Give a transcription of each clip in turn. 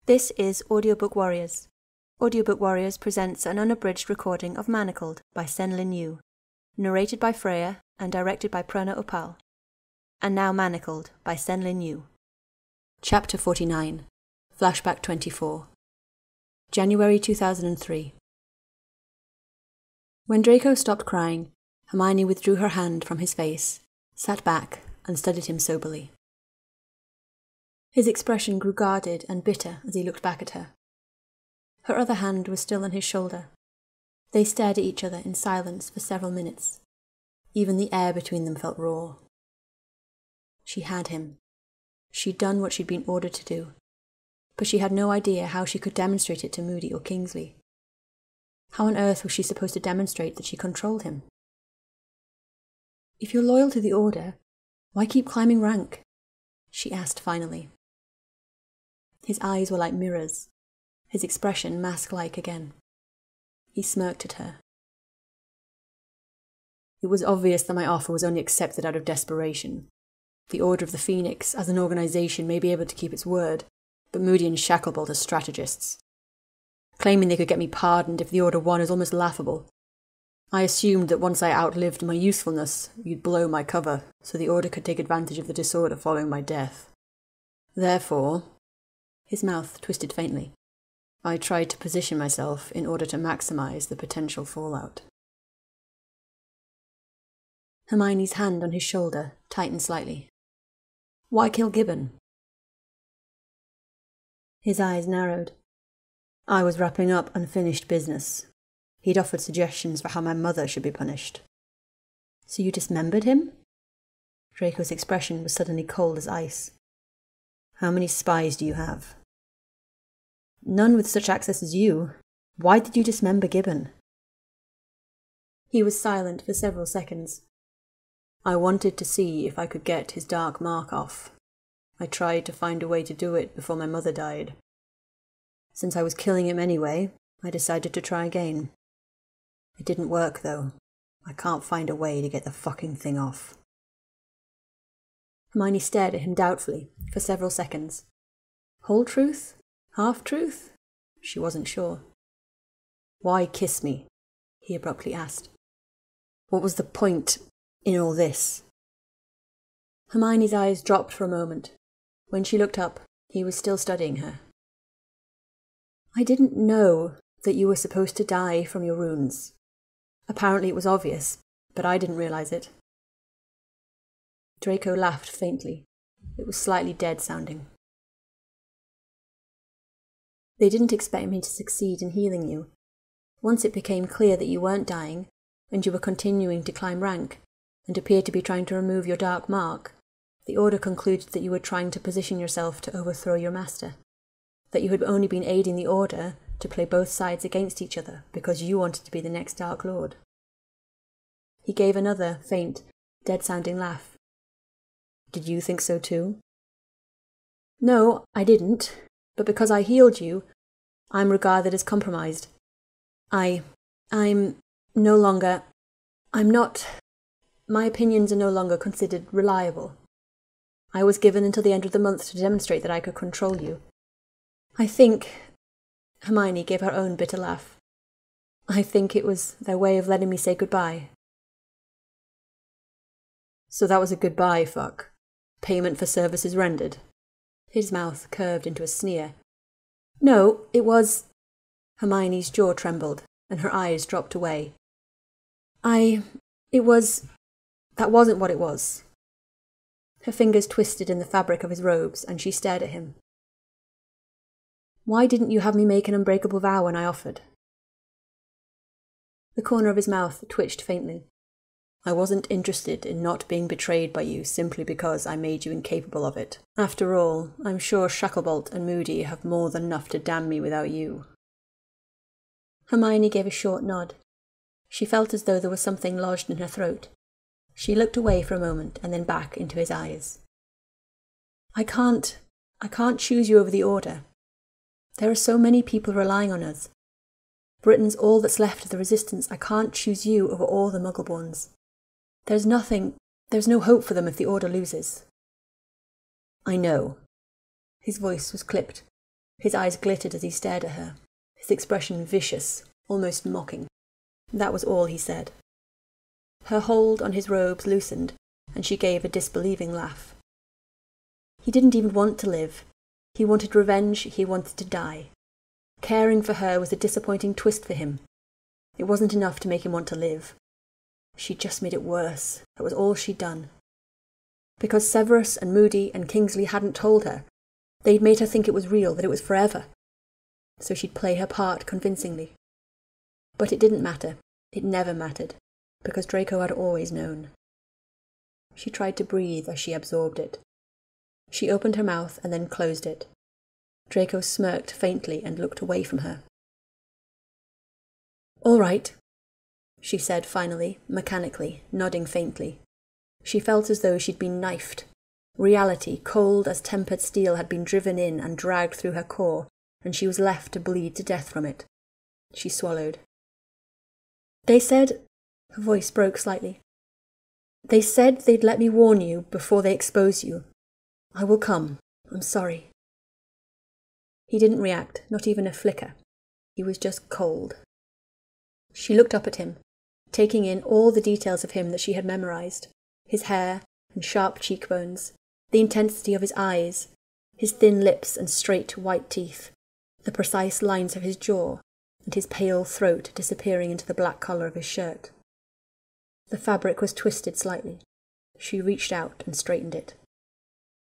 This is Audiobook Warriors. Audiobook Warriors presents an unabridged recording of Manacled by Senlinyu, narrated by Freya and directed by Prerna Upal. And now Manacled by Senlinyu. Chapter 49. Flashback 24. January 2003. When Draco stopped crying, Hermione withdrew her hand from his face, sat back, and studied him soberly. His expression grew guarded and bitter as he looked back at her. Her other hand was still on his shoulder. They stared at each other in silence for several minutes. Even the air between them felt raw. She had him. She'd done what she'd been ordered to do, but she had no idea how she could demonstrate it to Moody or Kingsley. How on earth was she supposed to demonstrate that she controlled him? "If you're loyal to the Order, why keep climbing rank?" she asked finally. His eyes were like mirrors, his expression mask-like again. He smirked at her. "It was obvious that my offer was only accepted out of desperation. The Order of the Phoenix, as an organization, may be able to keep its word, but Moody and Shacklebolt are strategists. Claiming they could get me pardoned if the Order won is almost laughable. I assumed that once I outlived my usefulness, you'd blow my cover, so the Order could take advantage of the disorder following my death. Therefore," his mouth twisted faintly, "I tried to position myself in order to maximize the potential fallout." Hermione's hand on his shoulder tightened slightly. "Why kill Gibbon?" His eyes narrowed. "I was wrapping up unfinished business. He'd offered suggestions for how my mother should be punished." "So you dismembered him?" Draco's expression was suddenly cold as ice. "How many spies do you have?" "None with such access as you. Why did you dismember Gibbon?" He was silent for several seconds. "I wanted to see if I could get his dark mark off. I tried to find a way to do it before my mother died. Since I was killing him anyway, I decided to try again. It didn't work, though. I can't find a way to get the fucking thing off." Hermione stared at him doubtfully for several seconds. Whole truth? Half-truth? She wasn't sure. "Why kiss me?" he abruptly asked. "What was the point in all this?" Hermione's eyes dropped for a moment. When she looked up, he was still studying her. "I didn't know that you were supposed to die from your wounds. Apparently it was obvious, but I didn't realize it." Draco laughed faintly. It was slightly dead-sounding. "They didn't expect me to succeed in healing you. Once it became clear that you weren't dying, and you were continuing to climb rank, and appeared to be trying to remove your dark mark, the Order concluded that you were trying to position yourself to overthrow your master, that you had only been aiding the Order to play both sides against each other because you wanted to be the next Dark Lord." He gave another, faint, dead-sounding laugh. "Did you think so too?" "No, I didn't, but because I healed you, I'm regarded as compromised. I'm not... My opinions are no longer considered reliable. I was given until the end of the month to demonstrate that I could control you. I think..." Hermione gave her own bitter laugh. "I think it was their way of letting me say goodbye." "So that was a goodbye, fuck? Payment for services rendered?" His mouth curved into a sneer. "No, it was..." Hermione's jaw trembled, and her eyes dropped away. That wasn't what it was." Her fingers twisted in the fabric of his robes, and she stared at him. "Why didn't you have me make an unbreakable vow when I offered?" The corner of his mouth twitched faintly. "I wasn't interested in not being betrayed by you simply because I made you incapable of it. After all, I'm sure Shacklebolt and Moody have more than enough to damn me without you." Hermione gave a short nod. She felt as though there was something lodged in her throat. She looked away for a moment and then back into his eyes. I can't choose you over the Order. There are so many people relying on us. Britain's all that's left of the Resistance. I can't choose you over all the Muggleborns. There's nothing There's no hope for them if the Order loses. I know. His voice was clipped. His eyes glittered as he stared at her, his expression vicious, almost mocking. That was all he said. Her hold on his robes loosened, and she gave a disbelieving laugh. He didn't even want to live. He wanted revenge, he wanted to die. Caring for her was a disappointing twist for him. It wasn't enough to make him want to live. She just made it worse. That was all she'd done. Because Severus and Moody and Kingsley hadn't told her, they'd made her think it was real, that it was forever. So she'd play her part convincingly. But it didn't matter. It never mattered, because Draco had always known. She tried to breathe as she absorbed it. She opened her mouth and then closed it. Draco smirked faintly and looked away from her. All right, she said finally, mechanically, nodding faintly. She felt as though she'd been knifed. Reality, cold as tempered steel, had been driven in and dragged through her core, and she was left to bleed to death from it. She swallowed. They said... Her voice broke slightly. They said they'd let me warn you before they expose you. I will come. I'm sorry. He didn't react, not even a flicker. He was just cold. She looked up at him, taking in all the details of him that she had memorized. His hair and sharp cheekbones, the intensity of his eyes, his thin lips and straight white teeth, the precise lines of his jaw, and his pale throat disappearing into the black collar of his shirt. The fabric was twisted slightly. She reached out and straightened it.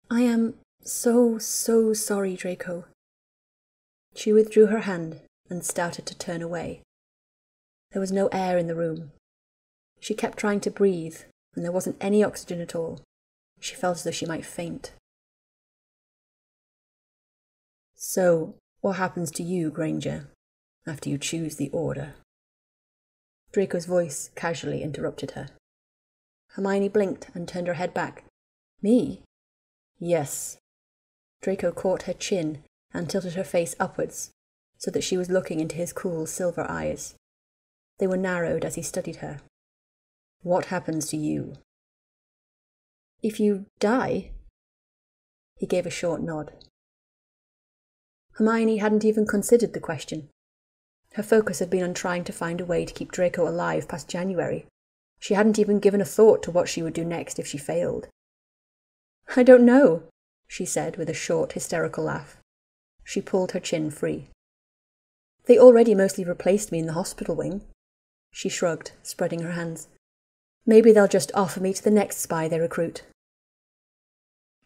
I am so sorry, Draco. She withdrew her hand and started to turn away. There was no air in the room. She kept trying to breathe, and there wasn't any oxygen at all. She felt as though she might faint. So, what happens to you, Granger, after you choose the Order? Draco's voice casually interrupted her. Hermione blinked and turned her head back. Me? Yes. Draco caught her chin and tilted her face upwards, so that she was looking into his cool silver eyes. They were narrowed as he studied her. What happens to you? If you die? He gave a short nod. Hermione hadn't even considered the question. Her focus had been on trying to find a way to keep Draco alive past January. She hadn't even given a thought to what she would do next if she failed. I don't know, she said with a short, hysterical laugh. She pulled her chin free. They already mostly replaced me in the hospital wing. She shrugged, spreading her hands. Maybe they'll just offer me to the next spy they recruit.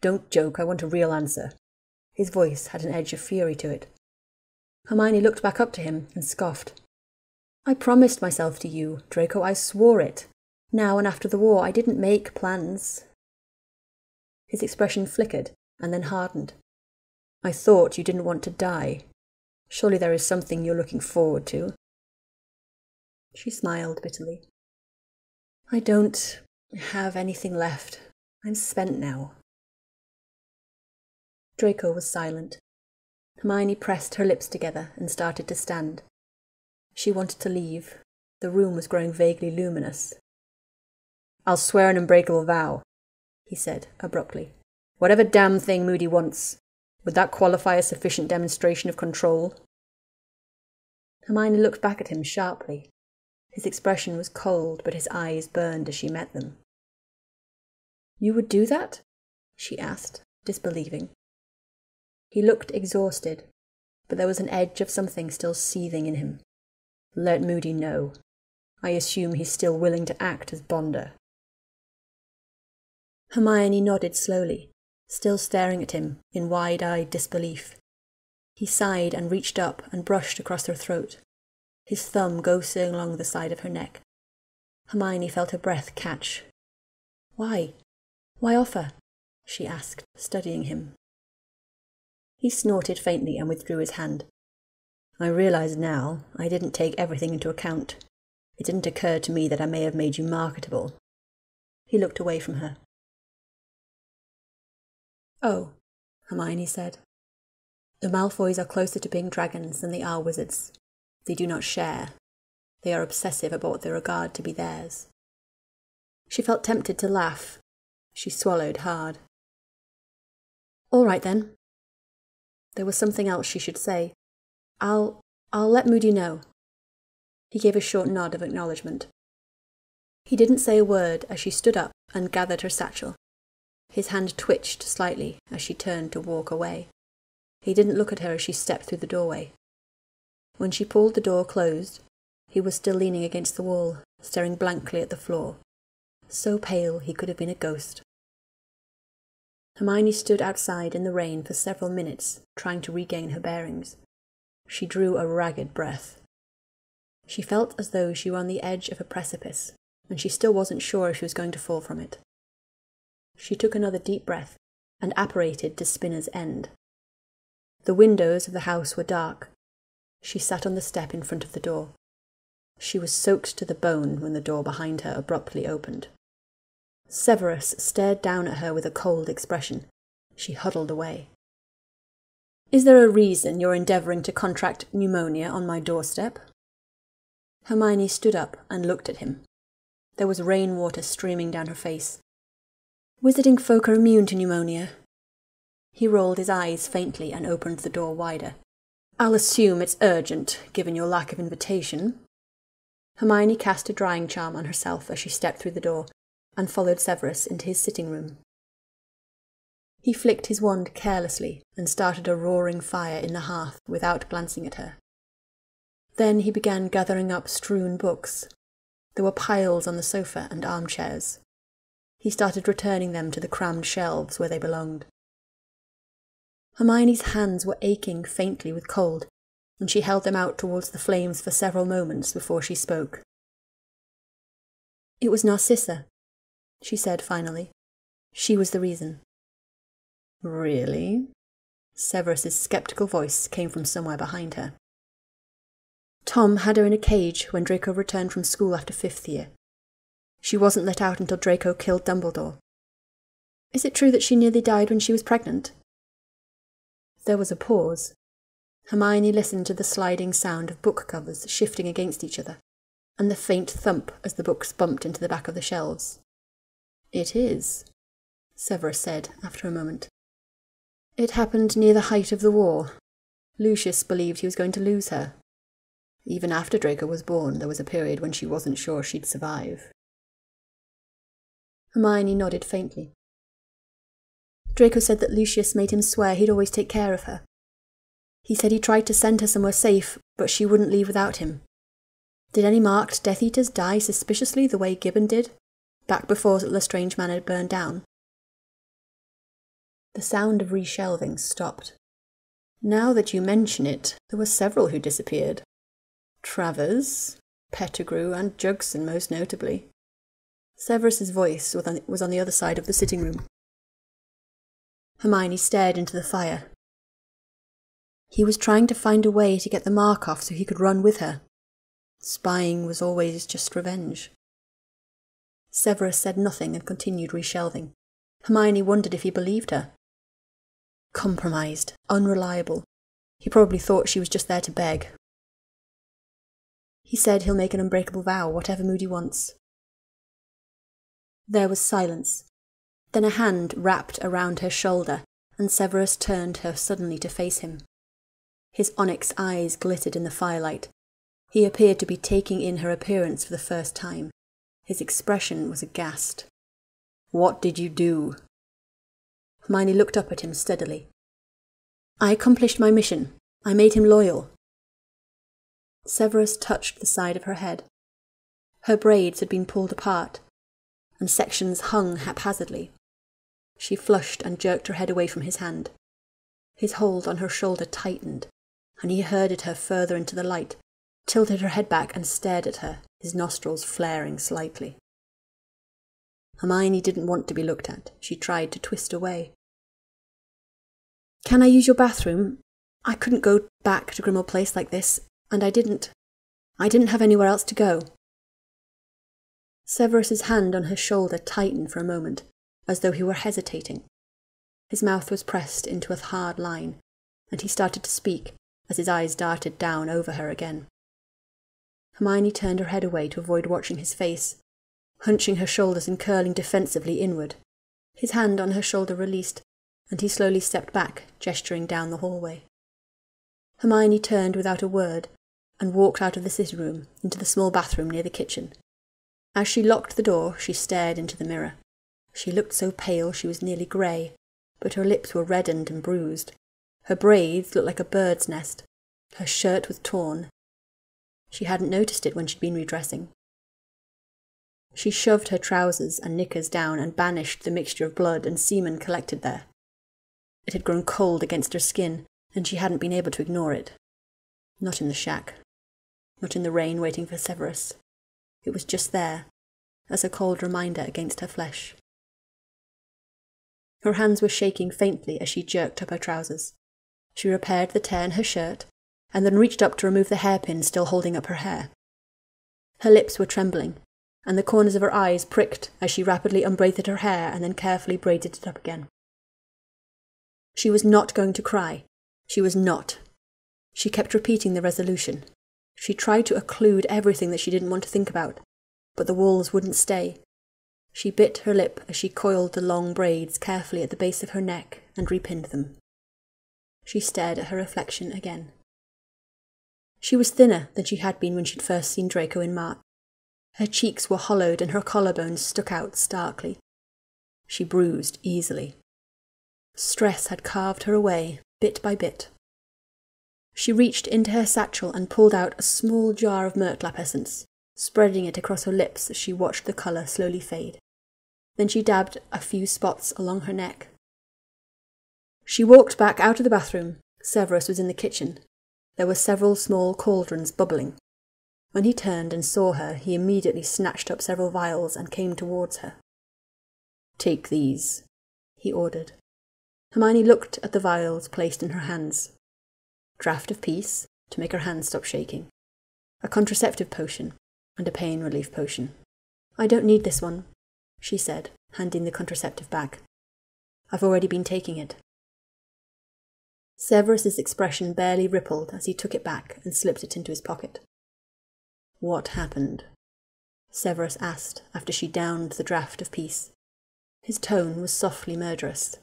Don't joke, I want a real answer. His voice had an edge of fury to it. Hermione looked back up to him and scoffed. I promised myself to you, Draco, I swore it. Now and after the war, I didn't make plans. His expression flickered and then hardened. I thought you didn't want to die. Surely there is something you're looking forward to. She smiled bitterly. I don't have anything left. I'm spent now. Draco was silent. Hermione pressed her lips together and started to stand. She wanted to leave. The room was growing vaguely luminous. I'll swear an unbreakable vow, he said abruptly. Whatever damn thing Moody wants. Would that qualify as sufficient demonstration of control? Hermione looked back at him sharply. His expression was cold, but his eyes burned as she met them. You would do that? She asked, disbelieving. He looked exhausted, but there was an edge of something still seething in him. Let Moody know. I assume he's still willing to act as Bonder. Hermione nodded slowly, still staring at him in wide-eyed disbelief. He sighed and reached up and brushed across her throat, his thumb ghosting along the side of her neck. Hermione felt her breath catch. Why? Why offer? She asked, studying him. He snorted faintly and withdrew his hand. I realize now I didn't take everything into account. It didn't occur to me that I may have made you marketable. He looked away from her. Oh, Hermione said. The Malfoys are closer to being dragons than they are wizards. They do not share. They are obsessive about what they regard to be theirs. She felt tempted to laugh, She swallowed hard. All right then. There was something else she should say. I'll let Moody know. He gave a short nod of acknowledgement. He didn't say a word as she stood up and gathered her satchel. His hand twitched slightly as she turned to walk away. He didn't look at her as she stepped through the doorway. When she pulled the door closed, he was still leaning against the wall, staring blankly at the floor. So pale he could have been a ghost. Hermione stood outside in the rain for several minutes, trying to regain her bearings. She drew a ragged breath. She felt as though she were on the edge of a precipice, and she still wasn't sure if she was going to fall from it. She took another deep breath and apparated to Spinner's End. The windows of the house were dark. She sat on the step in front of the door. She was soaked to the bone when the door behind her abruptly opened. Severus stared down at her with a cold expression. She huddled away. Is there a reason you're endeavouring to contract pneumonia on my doorstep? Hermione stood up and looked at him. There was rainwater streaming down her face. Wizarding folk are immune to pneumonia. He rolled his eyes faintly and opened the door wider. I'll assume it's urgent, given your lack of invitation. Hermione cast a drying charm on herself as she stepped through the door and followed Severus into his sitting room. He flicked his wand carelessly and started a roaring fire in the hearth without glancing at her. Then he began gathering up strewn books. There were piles on the sofa and armchairs. He started returning them to the crammed shelves where they belonged. Hermione's hands were aching faintly with cold, and she held them out towards the flames for several moments before she spoke. It was Narcissa, she said finally. She was the reason. Really? Severus's sceptical voice came from somewhere behind her. Tom had her in a cage when Draco returned from school after 5th year. She wasn't let out until Draco killed Dumbledore. Is it true that she nearly died when she was pregnant? There was a pause. Hermione listened to the sliding sound of book covers shifting against each other, and the faint thump as the books bumped into the back of the shelves. It is, Severus said after a moment. It happened near the height of the war. Lucius believed he was going to lose her. Even after Draco was born, there was a period when she wasn't sure she'd survive. Hermione nodded faintly. Draco said that Lucius made him swear he'd always take care of her. He said he tried to send her somewhere safe, but she wouldn't leave without him. Did any marked Death Eaters die suspiciously the way Gibbon did, back before Lestrange Manor burned down? The sound of reshelving stopped. Now that you mention it, there were several who disappeared. Travers, Pettigrew, and Jugson most notably. Severus's voice was on the other side of the sitting room. Hermione stared into the fire. He was trying to find a way to get the mark off so he could run with her. Spying was always just revenge. Severus said nothing and continued reshelving. Hermione wondered if he believed her. Compromised, unreliable. He probably thought she was just there to beg. He said he'll make an unbreakable vow, whatever Moody wants. There was silence. Then a hand wrapped around her shoulder, and Severus turned her suddenly to face him. His onyx eyes glittered in the firelight. He appeared to be taking in her appearance for the first time. His expression was aghast. What did you do? Hermione looked up at him steadily. I accomplished my mission. I made him loyal. Severus touched the side of her head. Her braids had been pulled apart, and sections hung haphazardly. She flushed and jerked her head away from his hand. His hold on her shoulder tightened, and he herded her further into the light, tilted her head back and stared at her, his nostrils flaring slightly. Hermione didn't want to be looked at. She tried to twist away. Can I use your bathroom? I couldn't go back to Grimmauld Place like this, and I didn't have anywhere else to go. Severus's hand on her shoulder tightened for a moment, as though he were hesitating. His mouth was pressed into a hard line, and he started to speak as his eyes darted down over her again. Hermione turned her head away to avoid watching his face, hunching her shoulders and curling defensively inward. His hand on her shoulder released, and he slowly stepped back, gesturing down the hallway. Hermione turned without a word and walked out of the sitting room into the small bathroom near the kitchen. As she locked the door, she stared into the mirror. She looked so pale she was nearly grey, but her lips were reddened and bruised. Her braids looked like a bird's nest. Her shirt was torn. She hadn't noticed it when she'd been redressing. She shoved her trousers and knickers down and banished the mixture of blood and semen collected there. It had grown cold against her skin, and she hadn't been able to ignore it. Not in the shack. Not in the rain waiting for Severus. It was just there, as a cold reminder against her flesh. Her hands were shaking faintly as she jerked up her trousers. She repaired the tear in her shirt, and then reached up to remove the hairpin still holding up her hair. Her lips were trembling, and the corners of her eyes pricked as she rapidly unbraided her hair and then carefully braided it up again. She was not going to cry. She was not. She kept repeating the resolution. She tried to occlude everything that she didn't want to think about, but the walls wouldn't stay. She bit her lip as she coiled the long braids carefully at the base of her neck and repinned them. She stared at her reflection again. She was thinner than she had been when she'd first seen Draco in March. Her cheeks were hollowed and her collarbones stuck out starkly. She bruised easily. Stress had carved her away, bit by bit. She reached into her satchel and pulled out a small jar of murtlap essence, spreading it across her lips as she watched the colour slowly fade. Then she dabbed a few spots along her neck. She walked back out of the bathroom. Severus was in the kitchen. There were several small cauldrons bubbling. When he turned and saw her, he immediately snatched up several vials and came towards her. "Take these," he ordered. Hermione looked at the vials placed in her hands. Draught of peace, to make her hands stop shaking. A contraceptive potion, and a pain relief potion. "I don't need this one," she said, handing the contraceptive back. "I've already been taking it." Severus's expression barely rippled as he took it back and slipped it into his pocket. "What happened?" Severus asked after she downed the draught of peace. His tone was softly murderous.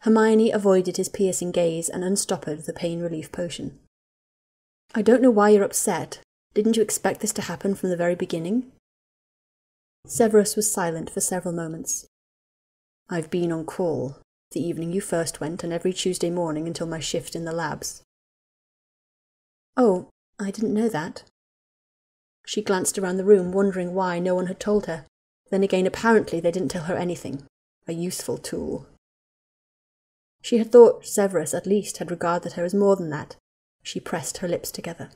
Hermione avoided his piercing gaze and unstoppered the pain relief potion. "I don't know why you're upset. Didn't you expect this to happen from the very beginning?" Severus was silent for several moments. "I've been on call, the evening you first went and every Tuesday morning until my shift in the labs." "Oh, I didn't know that." She glanced around the room, wondering why no one had told her. Then again, apparently they didn't tell her anything. A useful tool. She had thought Severus, at least, had regarded her as more than that. She pressed her lips together.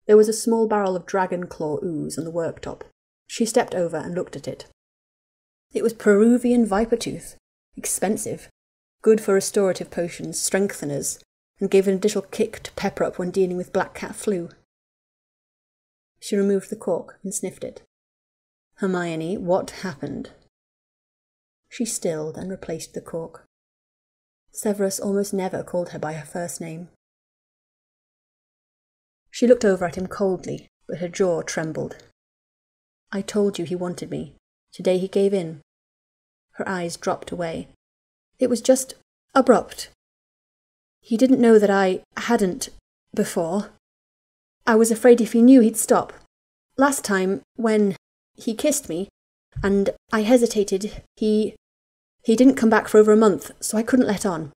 There was a small barrel of dragon claw ooze on the worktop. She stepped over and looked at it. It was Peruvian viper tooth. Expensive. Good for restorative potions, strengtheners, and gave an additional kick to pepper up when dealing with black cat flu. She removed the cork and sniffed it. "Hermione, what happened?" She stilled and replaced the cork. Severus almost never called her by her first name. She looked over at him coldly, but her jaw trembled. "I told you he wanted me. Today he gave in." Her eyes dropped away. "It was just abrupt. He didn't know that I hadn't before. I was afraid if he knew he'd stop. Last time, when he kissed me, and I hesitated, he didn't come back for over a month, so I couldn't let on.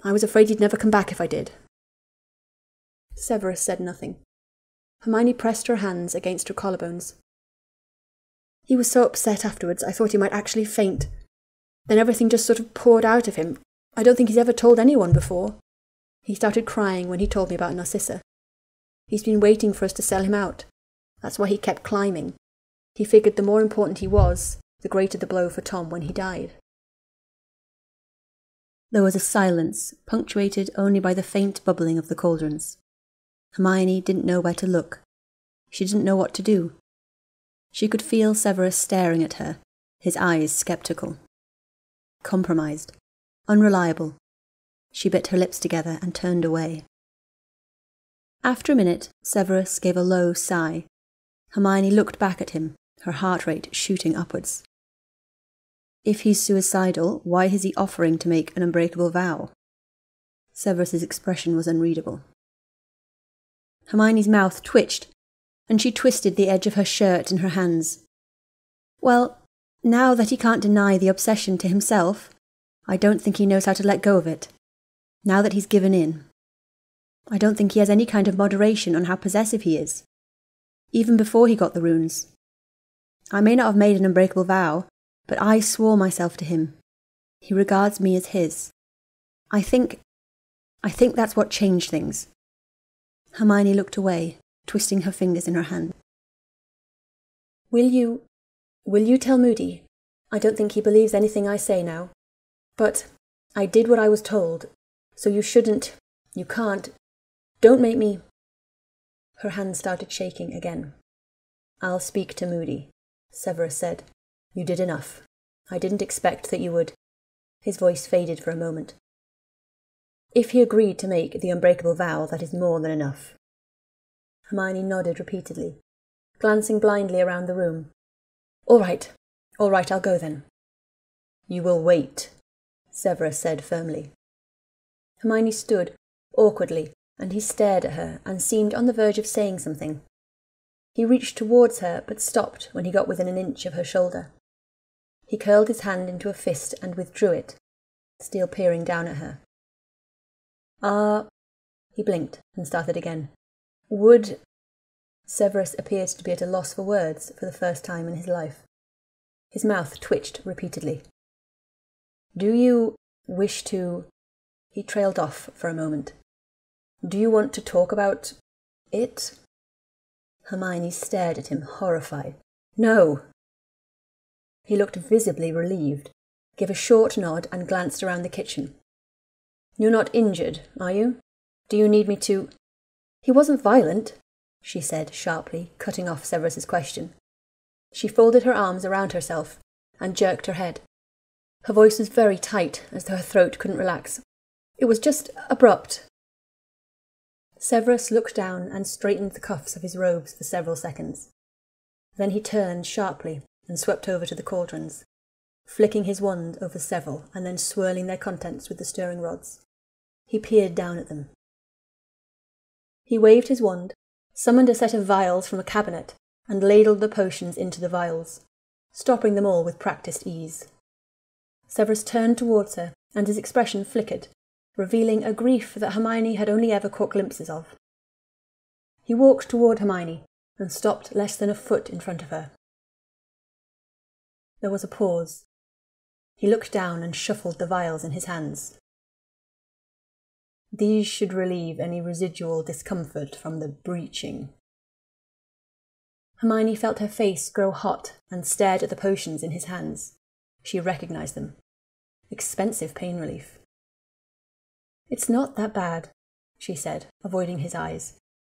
I was afraid he'd never come back if I did." Severus said nothing. Hermione pressed her hands against her collarbones. "He was so upset afterwards, I thought he might actually faint. Then everything just sort of poured out of him. I don't think he's ever told anyone before. He started crying when he told me about Narcissa. He's been waiting for us to sell him out. That's why he kept climbing. He figured the more important he was, the greater the blow for Tom when he died." There was a silence, punctuated only by the faint bubbling of the cauldrons. Hermione didn't know where to look. She didn't know what to do. She could feel Severus staring at her, his eyes sceptical. Compromised. Unreliable. She bit her lips together and turned away. After a minute, Severus gave a low sigh. Hermione looked back at him, her heart rate shooting upwards. If he's suicidal, why is he offering to make an unbreakable vow? Severus's expression was unreadable. Hermione's mouth twitched, and she twisted the edge of her shirt in her hands. Well, now that he can't deny the obsession to himself, I don't think he knows how to let go of it. Now that he's given in. I don't think he has any kind of moderation on how possessive he is. Even before he got the runes. I may not have made an unbreakable vow, but I swore myself to him. He regards me as his. I think that's what changed things. Hermione looked away, twisting her fingers in her hand. Will you tell Moody? I don't think he believes anything I say now. But I did what I was told, so you can't, don't make me... Her hand started shaking again. I'll speak to Moody, Severus said. You did enough. I didn't expect that you would. His voice faded for a moment. If he agreed to make the unbreakable vow, that is more than enough. Hermione nodded repeatedly, glancing blindly around the room. All right, I'll go then. You will wait, Severus said firmly. Hermione stood, awkwardly, and he stared at her and seemed on the verge of saying something. He reached towards her, but stopped when he got within an inch of her shoulder. He curled his hand into a fist and withdrew it, still peering down at her. He blinked and started again. Would... Severus appeared to be at a loss for words for the first time in his life. His mouth twitched repeatedly. Do you wish to... He trailed off for a moment. Do you want to talk about... it? Hermione stared at him, horrified. No! He looked visibly relieved, gave a short nod and glanced around the kitchen. You're not injured, are you? Do you need me to... He wasn't violent, she said sharply, cutting off Severus's question. She folded her arms around herself and jerked her head. Her voice was very tight, as though her throat couldn't relax. It was just abrupt. Severus looked down and straightened the cuffs of his robes for several seconds. Then he turned sharply and swept over to the cauldrons, flicking his wand over several and then swirling their contents with the stirring rods. He peered down at them. He waved his wand, summoned a set of vials from a cabinet, and ladled the potions into the vials, stopping them all with practised ease. Severus turned towards her, and his expression flickered, revealing a grief that Hermione had only ever caught glimpses of. He walked toward Hermione, and stopped less than a foot in front of her. There was a pause. He looked down and shuffled the vials in his hands. These should relieve any residual discomfort from the breaching. Hermione felt her face grow hot and stared at the potions in his hands. She recognized them. Expensive pain relief. It's not that bad, she said, avoiding his eyes.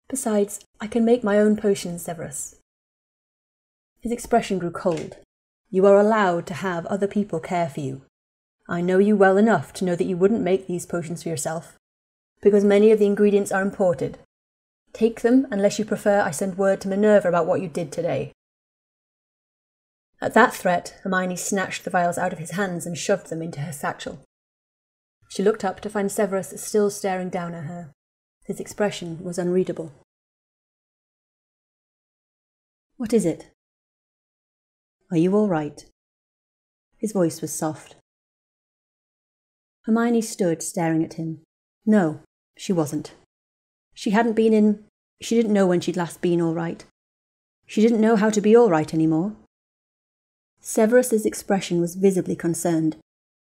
Besides, I can make my own potions, Severus. His expression grew cold. You are allowed to have other people care for you. I know you well enough to know that you wouldn't make these potions for yourself, because many of the ingredients are imported. Take them unless you prefer I send word to Minerva about what you did today. At that threat, Hermione snatched the vials out of his hands and shoved them into her satchel. She looked up to find Severus still staring down at her. His expression was unreadable. What is it? Are you all right? His voice was soft. Hermione stood staring at him. No, she wasn't. She didn't know when she'd last been all right. She didn't know how to be all right anymore. Severus's expression was visibly concerned,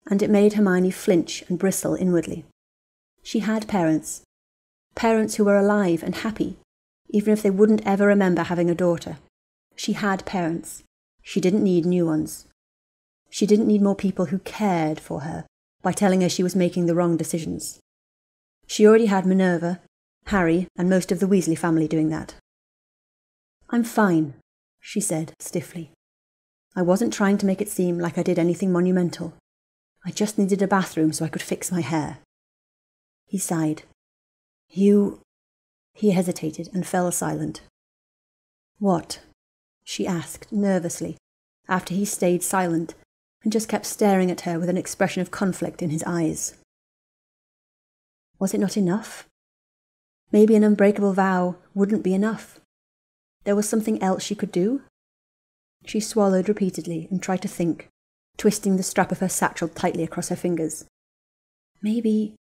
and it made Hermione flinch and bristle inwardly. She had parents who were alive and happy, even if they wouldn't ever remember having a daughter. She had parents. She didn't need new ones. She didn't need more people who cared for her by telling her she was making the wrong decisions. She already had Minerva, Harry, and most of the Weasley family doing that. I'm fine, she said stiffly. I wasn't trying to make it seem like I did anything monumental. I just needed a bathroom so I could fix my hair. He sighed. He hesitated and fell silent. What? she asked nervously, after he stayed silent and just kept staring at her with an expression of conflict in his eyes. Was it not enough? Maybe an unbreakable vow wouldn't be enough. There was something else she could do? She swallowed repeatedly and tried to think, twisting the strap of her satchel tightly across her fingers. Maybe,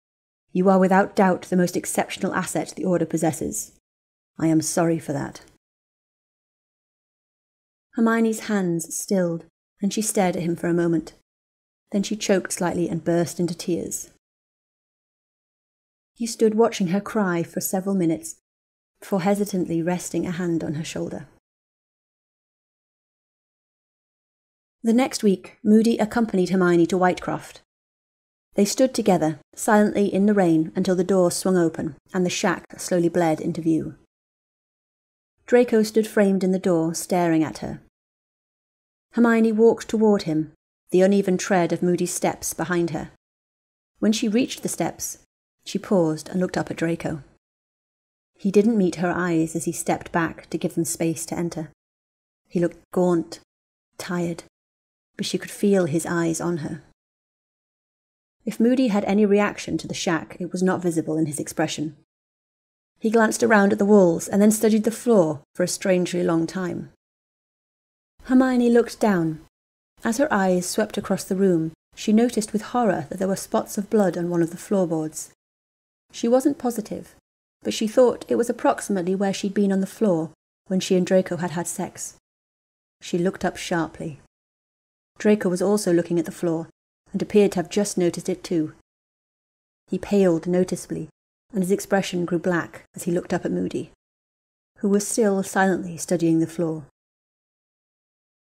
you are without doubt the most exceptional asset the Order possesses. I am sorry for that. Hermione's hands stilled, and she stared at him for a moment. Then she choked slightly and burst into tears. He stood watching her cry for several minutes, before hesitantly resting a hand on her shoulder. The next week, Moody accompanied Hermione to Whitecroft. They stood together, silently in the rain, until the door swung open and the shack slowly bled into view. Draco stood framed in the door, staring at her. Hermione walked toward him, the uneven tread of Moody's steps behind her. When she reached the steps, she paused and looked up at Draco. He didn't meet her eyes as he stepped back to give them space to enter. He looked gaunt, tired, but she could feel his eyes on her. If Moody had any reaction to the shack, it was not visible in his expression. He glanced around at the walls and then studied the floor for a strangely long time. Hermione looked down. As her eyes swept across the room, she noticed with horror that there were spots of blood on one of the floorboards. She wasn't positive, but she thought it was approximately where she'd been on the floor when she and Draco had had sex. She looked up sharply. Draco was also looking at the floor, and appeared to have just noticed it too. He paled noticeably, and his expression grew black as he looked up at Moody, who was still silently studying the floor.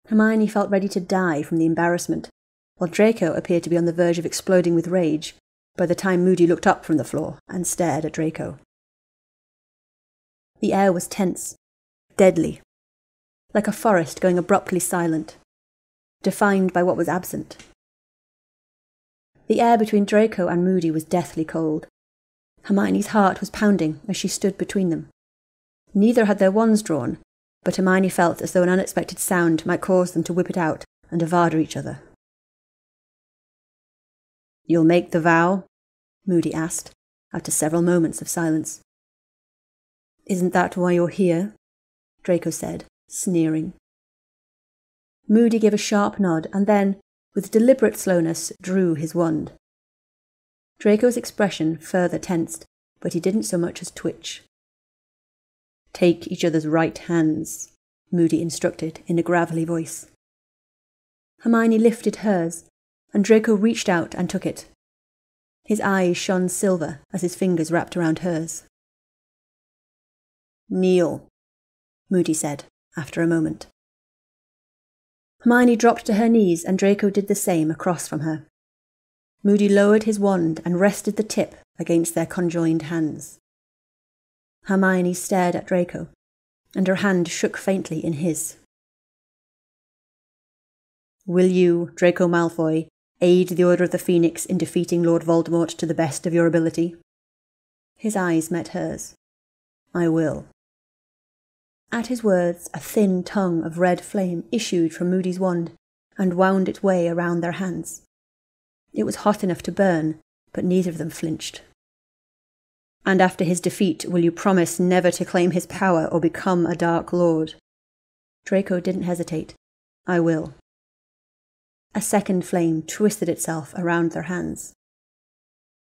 Hermione felt ready to die from the embarrassment, while Draco appeared to be on the verge of exploding with rage by the time Moody looked up from the floor and stared at Draco. The air was tense, deadly, like a forest going abruptly silent, defined by what was absent. The air between Draco and Moody was deathly cold. Hermione's heart was pounding as she stood between them. Neither had their wands drawn, but Hermione felt as though an unexpected sound might cause them to whip it out and avada each other. "You'll make the vow?" Moody asked, after several moments of silence. "Isn't that why you're here?" Draco said, sneering. Moody gave a sharp nod and then, with deliberate slowness, drew his wand. Draco's expression further tensed, but he didn't so much as twitch. "Take each other's right hands," Moody instructed in a gravelly voice. Hermione lifted hers, and Draco reached out and took it. His eyes shone silver as his fingers wrapped around hers. "Kneel," Moody said, after a moment. Hermione dropped to her knees and Draco did the same across from her. Moody lowered his wand and rested the tip against their conjoined hands. Hermione stared at Draco, and her hand shook faintly in his. "Will you, Draco Malfoy, aid the Order of the Phoenix in defeating Lord Voldemort to the best of your ability?" His eyes met hers. "I will." At his words, a thin tongue of red flame issued from Moody's wand and wound its way around their hands. It was hot enough to burn, but neither of them flinched. "And after his defeat, will you promise never to claim his power or become a Dark Lord?" Draco didn't hesitate. "I will." A second flame twisted itself around their hands.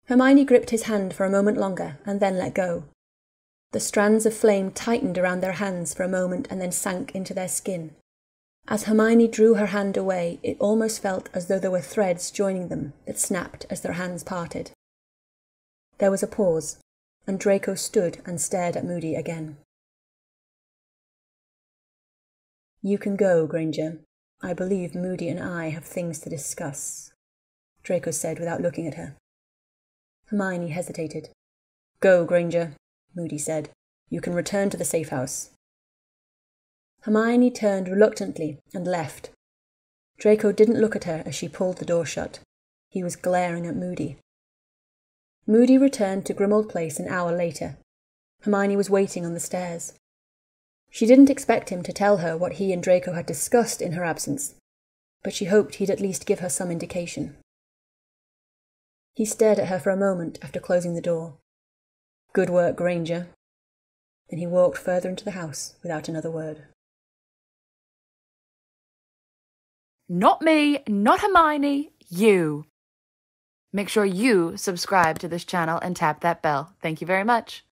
Hermione gripped his hand for a moment longer and then let go. The strands of flame tightened around their hands for a moment and then sank into their skin. As Hermione drew her hand away, it almost felt as though there were threads joining them that snapped as their hands parted. There was a pause, and Draco stood and stared at Moody again. "You can go, Granger. I believe Moody and I have things to discuss," Draco said without looking at her. Hermione hesitated. "Go, Granger," Moody said. "You can return to the safe house." Hermione turned reluctantly and left. Draco didn't look at her as she pulled the door shut. He was glaring at Moody. Moody returned to Grimmauld Place an hour later. Hermione was waiting on the stairs. She didn't expect him to tell her what he and Draco had discussed in her absence, but she hoped he'd at least give her some indication. He stared at her for a moment after closing the door. "Good work, Granger." Then he walked further into the house without another word. Not me, not Hermione, you. Make sure you subscribe to this channel and tap that bell. Thank you very much.